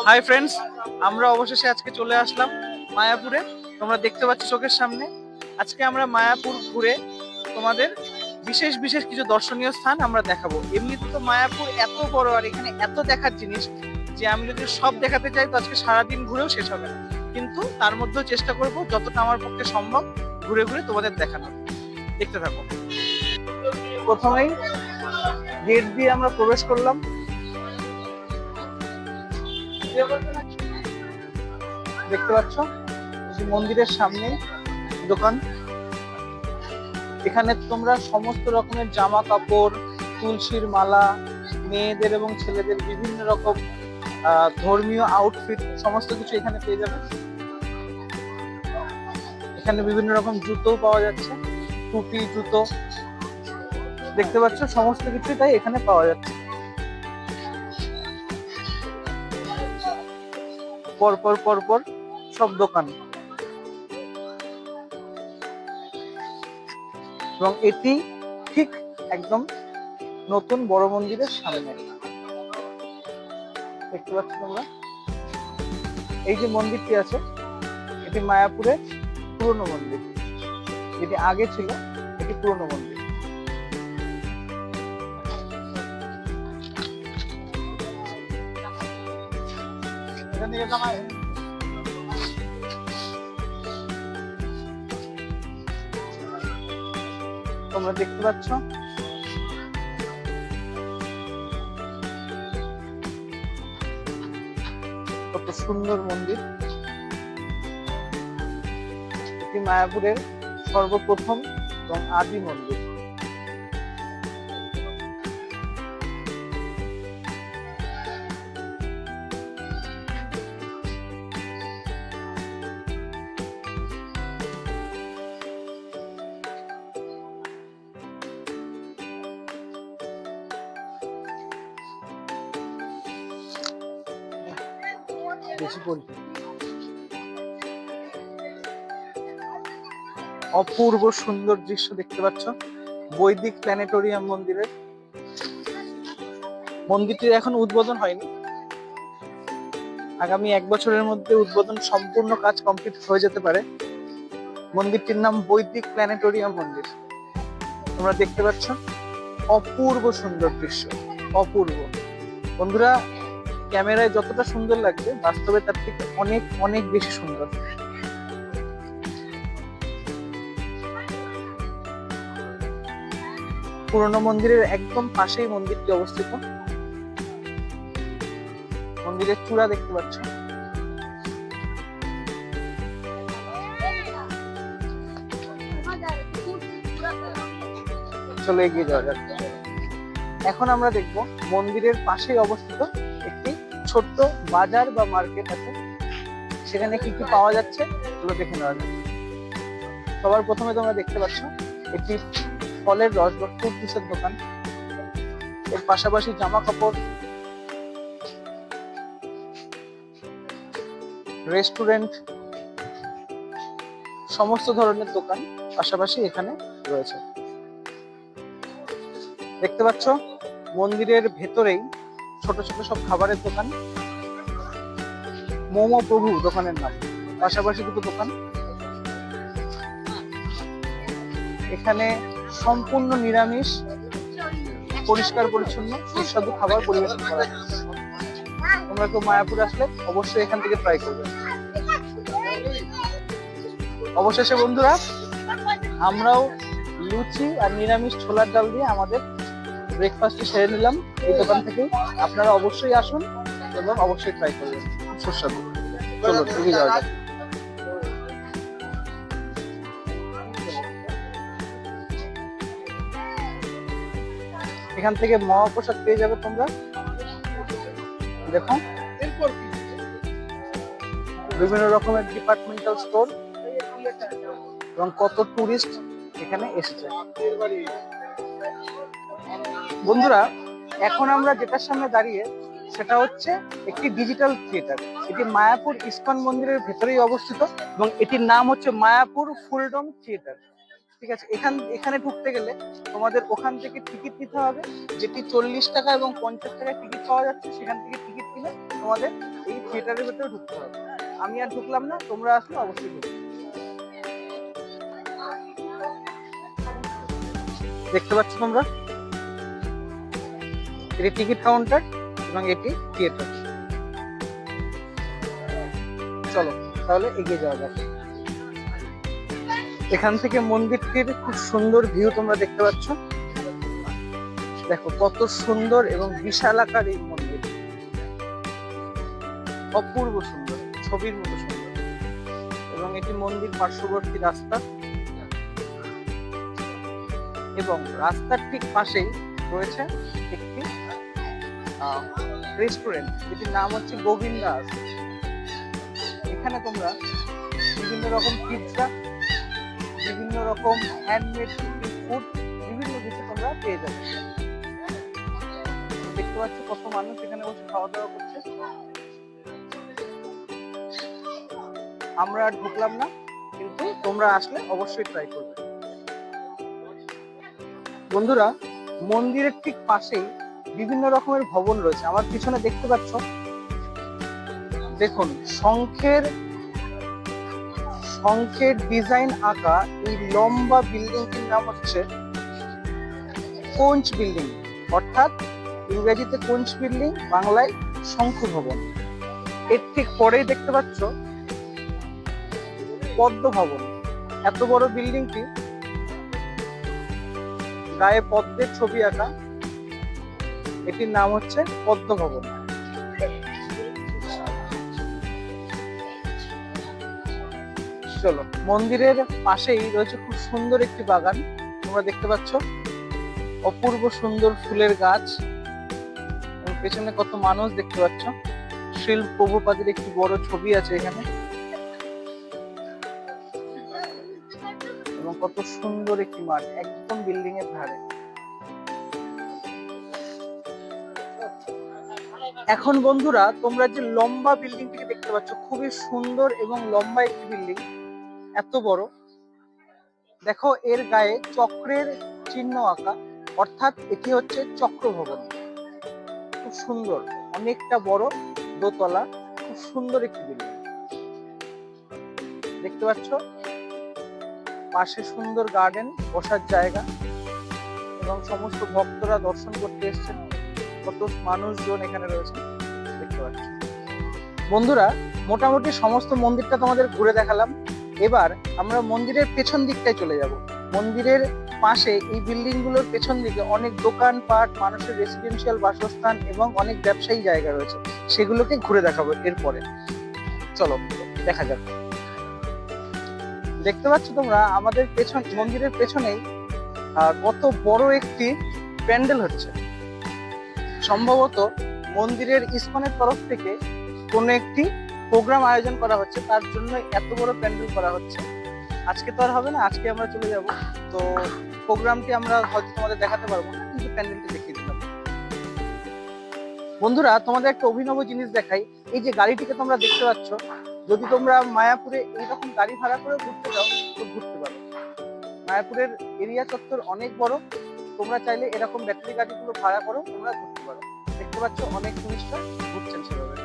Hi friends, আমরা অবশেষে আজকে চলে আসলাম মায়াপুরে। তোমরা দেখতে পাচ্ছ চোখের সামনে। আজকে আমরা মায়াপুর ঘুরে তোমাদের বিশেষ বিশেষ কিছু দর্শনীয় স্থান আমরা দেখাবো। এমনিতে তো মায়াপুর এত বড় আর এখানে এত দেখার জিনিস যে আমি যদি সব দেখাতে চাই তো আজকে সারাদিন ঘুরেও শেষ হবে না, কিন্তু তার মধ্যেও চেষ্টা করব যতটা আমার পক্ষে সম্ভব ঘুরে ঘুরে তোমাদের দেখানোর। দেখতে থাকো। প্রথমেই গেট দিয়ে আমরা প্রবেশ করলাম। দেখতে পাচ্ছ মন্দিরের সামনে দোকান। এখানে তোমরা সমস্ত রকমের জামা কাপড়, তুলসীর মালা, মেয়েদের এবং ছেলেদের বিভিন্ন রকম ধর্মীয় আউটফিট সমস্ত কিছু এখানে পেয়ে যাবে। এখানে বিভিন্ন রকম জুতো পাওয়া যাচ্ছে, টুপি, জুতো, দেখতে পাচ্ছ সমস্ত কিছু তাই এখানে পাওয়া যাচ্ছে। পরপর পরপর সব দোকান, এবং এটি ঠিক একদম নতুন বড় মন্দিরের সামনে। দেখতে পাচ্ছ তোমরা এই যে মন্দিরটি আছে, এটি মায়াপুরের পুরনো মন্দির। যেটি আগে ছিল এটি পুরনো মন্দির। তোমরা দেখতে পাচ্ছ কত সুন্দর মন্দির। এটি মায়াপুরের সর্বপ্রথম এবং আদি মন্দির। অপূর্ব সুন্দর দৃশ্য দেখতে পাচ্ছ বৈদিক প্ল্যানেটোরিয়াম মন্দিরের। মন্দিরটির এখন উদ্বোধন হয়নি, আগামী 1 বছরের মধ্যে উদ্বোধন সম্পূর্ণ কাজ কমপ্লিট হয়ে যেতে পারে। মন্দিরটির নাম বৈদিক প্ল্যানেটোরিয়াম মন্দির। তোমরা দেখতে পাচ্ছ অপূর্ব সুন্দর দৃশ্য, অপূর্ব। বন্ধুরা, ক্যামেরায় যতটা সুন্দর লাগছে বাস্তবে তার থেকে অনেক অনেক বেশি সুন্দর। পুরনো মন্দিরের একদম পাশেই মন্দিরটি অবস্থিত। মন্দিরের চূড়া দেখতে পাচ্ছ। চলো এগিয়ে যাওয়া যাক। এখন আমরা দেখব মন্দিরের পাশেই অবস্থিত একটি ছোট্ট বাজার বা মার্কেট আছে, সেখানে কি কি পাওয়া যাচ্ছে চলো দেখে নেওয়া যাক। সবার প্রথমে তোমরা দেখতে পাচ্ছ একটি ফলের রস বা ফ্রুট জুসের দোকান। এর পাশাপাশি জামা কাপড়, রেস্টুরেন্ট, সমস্ত ধরনের দোকান পাশাপাশি এখানে রয়েছে। দেখতে পাচ্ছ মন্দিরের ভেতরেই ছোট ছোট সব খাবারের দোকান। মোমো প্রভু দোকানের নাম, পাশাপাশি দুটো দোকান। এখানে সম্পূর্ণ নিরামিষ, পরিষ্কার পরিচ্ছন্ন সুস্বাদু খাবার পরিবেশন করা হয়। তোমরা কেউ মায়াপুর আসলে অবশ্যই এখান থেকে ট্রাই করবে। অবশেষে বন্ধুরা আমরাও লুচি আর নিরামিষ ছোলার ডাল দিয়ে আমাদের ব্রেকফাস্টটি সেরে নিলাম এই দোকান থেকেই। আপনারা অবশ্যই আসুন এবং অবশ্যই ট্রাই করবেন, সুস্বাদু। চলো এগিয়ে যাওয়া যাক। এখান থেকে মহাপ্রসাদ পেয়ে যাবে তোমরা। দেখো বিভিন্ন রকমের ডিপার্টমেন্টাল স্টোর এবং কত টুরিস্ট এখানে এসেছে। বন্ধুরা, এখন আমরা যেটার সামনে দাঁড়িয়ে সেটা হচ্ছে একটি ডিজিটাল থিয়েটার। এটি মায়াপুর ইস্কন মন্দিরের ভেতরেই অবস্থিত এবং এটির নাম হচ্ছে মায়াপুর ফুলডম থিয়েটার। ঠিক আছে। এখানে ঢুকতে গেলে তোমাদের ওখান থেকে টিকিট নিতে হবে, যেটি 40 টাকা এবং 50 টাকায় টিকিট পাওয়া যাচ্ছে। সেখান থেকে টিকিট কিনে তোমাদের এই থিয়েটারের ভেতরে ঢুকতে হবে। আমি আর ঢুকলাম না, তোমরা আসলে অবশ্যই ঢুকবে। দেখতে পাচ্ছ তোমরা, এটি টিকিট কাউন্টার এবং এটি থিয়েটার। চলো তাহলে এগিয়ে যাওয়া যাক। এখান থেকে মন্দিরটির খুব সুন্দর ভিউ তোমরা দেখতে পাচ্ছ। দেখো কত সুন্দর এবং বিশাল আকার এই মন্দির, অপূর্ব সুন্দর, ছবির মতো সুন্দর। এবং এটি মন্দির পার্শ্ববর্তী রাস্তা, এবং রাস্তার ঠিক পাশেই রয়েছে একটি রেস্টুরেন্ট, যেটির নাম হচ্ছে গোবিন্দাস। এখানে তোমরা বিভিন্ন রকম পিৎজা, বিভিন্ন রকম হ্যান্ডমেড ফুড, বিভিন্ন কিছু তোমরা পেয়ে যাবে। দেখতে পাচ্ছ কত মানুষ এখানে বসে খাওয়া দাওয়া করছে। আমরা আর ঢুকলাম না, কিন্তু তোমরা আসলে অবশ্যই ট্রাই করবে। বন্ধুরা, মন্দিরের ঠিক পাশেই বিভিন্ন রকমের ভবন রয়েছে। আমার পিছনে দেখতে পাচ্ছ, দেখুন শঙ্খের ডিজাইন আঁকা এই লম্বা বিল্ডিংটির নাম হচ্ছে কোঞ্চ বিল্ডিং, অর্থাৎ ইংরেজিতে কোঞ্চ বিল্ডিং, বাংলায় শঙ্খ ভবন। এর ঠিক পরেই দেখতে পাচ্ছ পদ্ম ভবন। এত বড় বিল্ডিংটি, গায়ে পদ্মের ছবি আঁকা, এটির নাম হচ্ছে পদ্ম ভবন। চলো, মন্দিরের পাশেই রয়েছে খুব সুন্দর একটি বাগান, তোমরা দেখতে পাচ্ছ অপূর্ব সুন্দর ফুলের গাছ, এবং পেছনে কত মানুষ দেখতে পাচ্ছ। শিল প্রভুপাদের একটি বড় ছবি আছে এখানে, এবং কত সুন্দর একটি মাঠ একদম বিল্ডিং এর ধারে। এখন বন্ধুরা, তোমরা যে লম্বা বিল্ডিংটিকে দেখতে পাচ্ছ, খুবই সুন্দর এবং লম্বা একটি বিল্ডিং, এত বড়। দেখো এর গায়ে চক্রের চিহ্ন আঁকা, অর্থাৎ এটি হচ্ছে চক্র ভবন। খুব সুন্দর, অনেকটা বড়, দোতলা, খুব সুন্দর একটি বিল্ডিং দেখতে পাচ্ছ। পাশে সুন্দর গার্ডেন, বসার জায়গা, এবং সমস্ত ভক্তরা দর্শন করতে এসেছেন। কত মানুষজন এখানে রয়েছে দেখতে পাচ্ছ। বন্ধুরা, মোটামুটি সমস্ত মন্দিরটা তোমাদের ঘুরে দেখালাম। এবার আমরা মন্দিরের পেছন দিকটায় চলে যাব। মন্দিরের পাশে এই বিল্ডিং গুলোর পেছন দিকে অনেক দোকানপাট, মানুষের রেসিডেন্সিয়াল বাসস্থান এবং অনেক ব্যবসায়ী জায়গা রয়েছে, সেগুলোকে ঘুরে দেখাবো এরপরে। চলো দেখা যাক। দেখতে পাচ্ছ তোমরা আমাদের পেছন, মন্দিরের পেছনেই কত বড় একটি প্যান্ডেল হচ্ছে। সম্ভবত মন্দিরের ইসকনের তরফ থেকে কোনো একটি প্রোগ্রাম আয়োজন করা হচ্ছে, তার জন্য এত বড় প্যান্ডেল করা হচ্ছে। আজকে তো আর হবে না, আজকে আমরা চলে যাব, তো প্রোগ্রামটি আমরা হয়তো তোমাদের দেখাতে পারবো না, কিন্তু প্যান্ডেলটি দেখিয়ে দিলাম। বন্ধুরা, তোমাদের একটা অভিনব জিনিস দেখাই। এই যে গাড়িটিকে তোমরা দেখতে পাচ্ছ, যদি তোমরা মায়াপুরে এইরকম গাড়ি ভাড়া করে ঘুরতে যাও তো ঘুরতে পারো। মায়াপুরের এরিয়া চত্বর অনেক বড়, তোমরা চাইলে এরকম ব্যাটারি গাড়িগুলো ভাড়া করো, তোমরা ঘুরতে পারো। দেখতে পাচ্ছ অনেক টুরিস্টরা ঘুরছেন সেভাবে।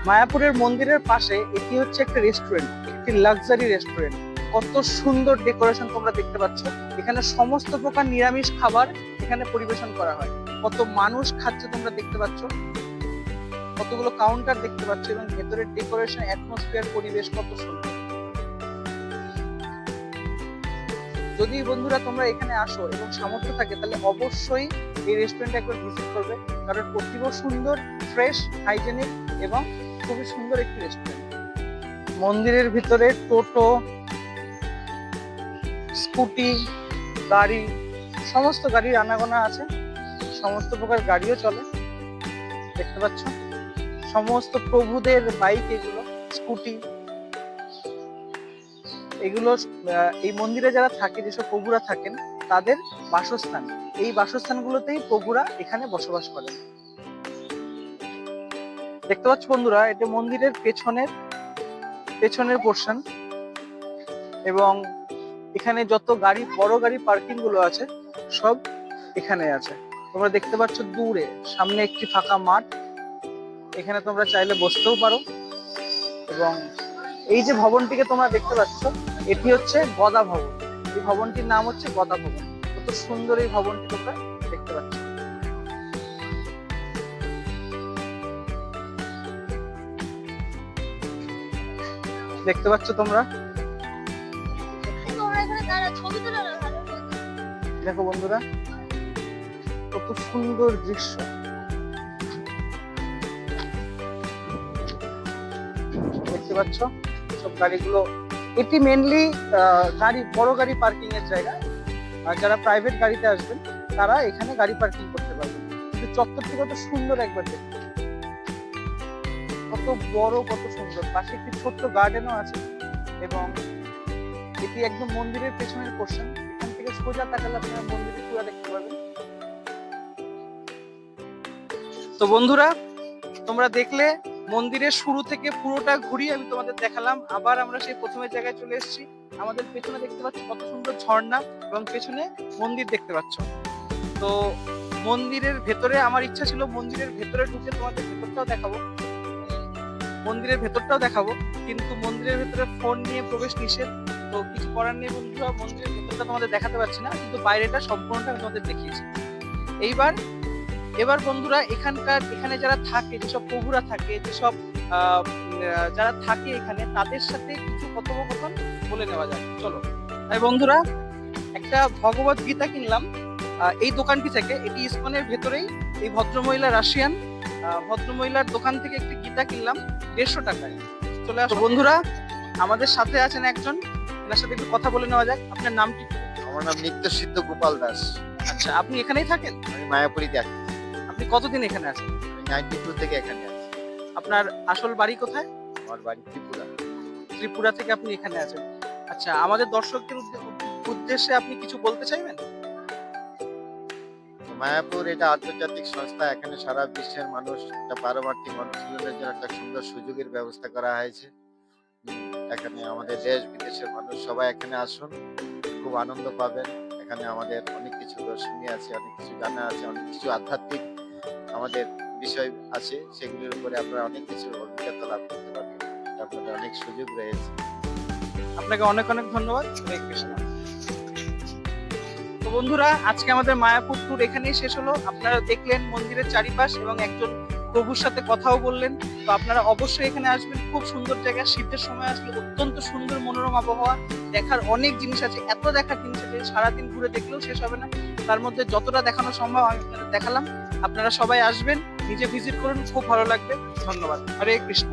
মায়াপুরের মন্দিরের পাশে এটি হচ্ছে একটা রেস্টুরেন্ট, একটি লাক্সারি রেস্টুরেন্ট। কত সুন্দর ডেকোরেশন তোমরা দেখতে পাচ্ছ। এখানে সমস্ত প্রকার নিরামিষ খাবার এখানে পরিবেশন করা হয়। কত মানুষ খাচ্ছে তোমরা দেখতে পাচ্ছ, কতগুলো কাউন্টার দেখতে পাচ্ছ, এবং ভেতরের ডেকোরেশন, অ্যাটমসফিয়ার, পরিবেশ কত সুন্দর। যদি বন্ধুরা তোমরা এখানে আসো এবং সামর্থ্য থাকে, তাহলে অবশ্যই এই রেস্টুরেন্টে একবার ভিজিট করবে, কারণ অতীব সুন্দর, ফ্রেশ, হাইজেনিক এবং খুবই সুন্দর একটি রেস্টুরেন্ট। মন্দিরের ভিতরে টোটো, স্কুটি, গাড়ি, সমস্ত গাড়ির আনাগোনা আছে, সমস্ত প্রকার গাড়িও চলে দেখতে পাচ্ছ। সমস্ত প্রভুদের বাইক, এগুলো স্কুটি, এগুলো এই মন্দিরে যারা থাকে, যেসব প্রভুরা থাকেন, তাদের বাসস্থান। এই বাসস্থানগুলোতেই প্রভুরা এখানে বসবাস করেন। দেখতে পাচ্ছ বন্ধুরা, এটা মন্দিরের পেছনের পোর্শন, এবং এখানে যত গাড়ি, বড় গাড়ি পার্কিং গুলো আছে সব এখানে আছে। তোমরা দেখতে পাচ্ছ দূরে সামনে একটি ফাঁকা মাঠ, এখানে তোমরা চাইলে বসতেও পারো। এবং এই যে ভবনটিকে তোমরা দেখতে পাচ্ছ, এটি হচ্ছে গদা ভবন। এই ভবনটির নাম হচ্ছে গদা ভবন। কত সুন্দর এই ভবনটি তোমরা দেখতে পাচ্ছ। দেখতে পাচ্ছ তোমরা, দেখো বন্ধুরা কত সুন্দর দৃশ্য। দেখতে পাচ্ছ সব গাড়িগুলো, এটি মেনলি গাড়ি, বড় গাড়ি পার্কিং এর জায়গা। আর যারা প্রাইভেট গাড়িতে আসবেন তারা এখানে গাড়ি পার্কিং করতে পারবেন। কিন্তু চত্বরটি কত সুন্দর একবার দেখুন, কত বড়, কত সুন্দর। পাশে একটি ছোট্ট গার্ডেনও আছে এবং এটি একদম মন্দিরের পেছনের পোর্শন। এখান থেকে সোজা তাকালে আপনারা মন্দিরে পুরো দেখতে পাবেন। তো বন্ধুরা, তোমরা দেখলে মন্দিরের শুরু থেকে পুরোটা ঘুরিয়ে আমি তোমাদের দেখালাম। আবার আমরা সেই প্রথমের জায়গায় চলে এসেছি। আমাদের পেছনে দেখতে পাচ্ছ কত সুন্দর ঝর্ণা এবং পেছনে মন্দির দেখতে পাচ্ছ। তো মন্দিরের ভেতরে আমার ইচ্ছা ছিল মন্দিরের ভেতরে ঢুকে তোমাদের ভেতরটাও দেখাবো, মন্দিরের ভেতরটাও দেখাবো, কিন্তু মন্দিরের ভেতরে ফোন নিয়ে প্রবেশ নিষেধ। তো কিছু করার নেই বন্ধুরা, মন্দিরের ভেতরটা তোমাদের দেখাতে পারছি না, কিন্তু বাইরেটা সম্পূর্ণটা আমি তোমাদের দেখিয়েছি। এবার বন্ধুরা, এখানে যারা থাকে, যেসব প্রভুরা থাকে, যেসব যারা থাকে এখানে, তাদের সাথে কিছু কথোপকথন বলে নেওয়া যায়। চলো। তাই বন্ধুরা, একটা ভগবত গীতা কিনলাম এই দোকানটি থেকে। এটি ইসকনের ভেতরেই। এই ভদ্রমহিলা রাশিয়ান ভদ্রমহিলার দোকান থেকে একটি গীতা কিনলাম 150 টাকায়। চলে আসো বন্ধুরা, আমাদের সাথে আছেন একজন, এনার সাথে একটু কথা বলে নেওয়া যাক। আপনার নামটি? আমার নাম নিত্যসিদ্ধ গোপাল দাস। আচ্ছা, আপনি এখানেই থাকেন? আমি মায়াপুরীতে আছি। আপনি কতদিন এখানে আছেন? আমি 92 থেকে এখানে আছি। আপনার আসল বাড়ি কোথায়? আমার বাড়ি ত্রিপুরা। ত্রিপুরা থেকে আপনি এখানে আছেন। আচ্ছা, আমাদের দর্শকদের উদ্দেশ্যে আপনি কিছু বলতে চাইবেন? মায়াপুর এটা আন্তর্জাতিক সংস্থা। এখানে সারা বিশ্বের মানুষ, একটা পারমার্থিক অনুশীলনের জন্য একটা সুন্দর সুযোগের ব্যবস্থা করা হয়েছে। এখানে আমাদের দেশ বিদেশের মানুষ সবাই এখানে আসুন, খুব আনন্দ পাবেন। এখানে আমাদের অনেক কিছু দর্শনীয় আছে, অনেক কিছু জানা আছে, অনেক কিছু আধ্যাত্মিক আমাদের বিষয় আছে, সেগুলির উপরে আপনারা অনেক কিছু অভিজ্ঞতা লাভ করতে পারবেন। আপনাদের অনেক সুযোগ রয়েছে। আপনাকে অনেক অনেক ধন্যবাদ। হরে কৃষ্ণ। তো বন্ধুরা, আজকে আমাদের মায়াপুর ট্যুর এখানেই শেষ হলো। আপনারা দেখলেন মন্দিরের চারিপাশ এবং একজন প্রভুর সাথে কথাও বললেন। তো আপনারা অবশ্যই এখানে আসবেন, খুব সুন্দর জায়গা। শীতের সময় আসলে অত্যন্ত সুন্দর মনোরম আবহাওয়া, দেখার অনেক জিনিস আছে, এত দেখার জিনিস আছে সারাদিন ঘুরে দেখলেও শেষ হবে না। তার মধ্যে যতটা দেখানো সম্ভব আমি আপনাদের দেখালাম। আপনারা সবাই আসবেন, নিজে ভিজিট করুন, খুব ভালো লাগবে। ধন্যবাদ। হরে কৃষ্ণ।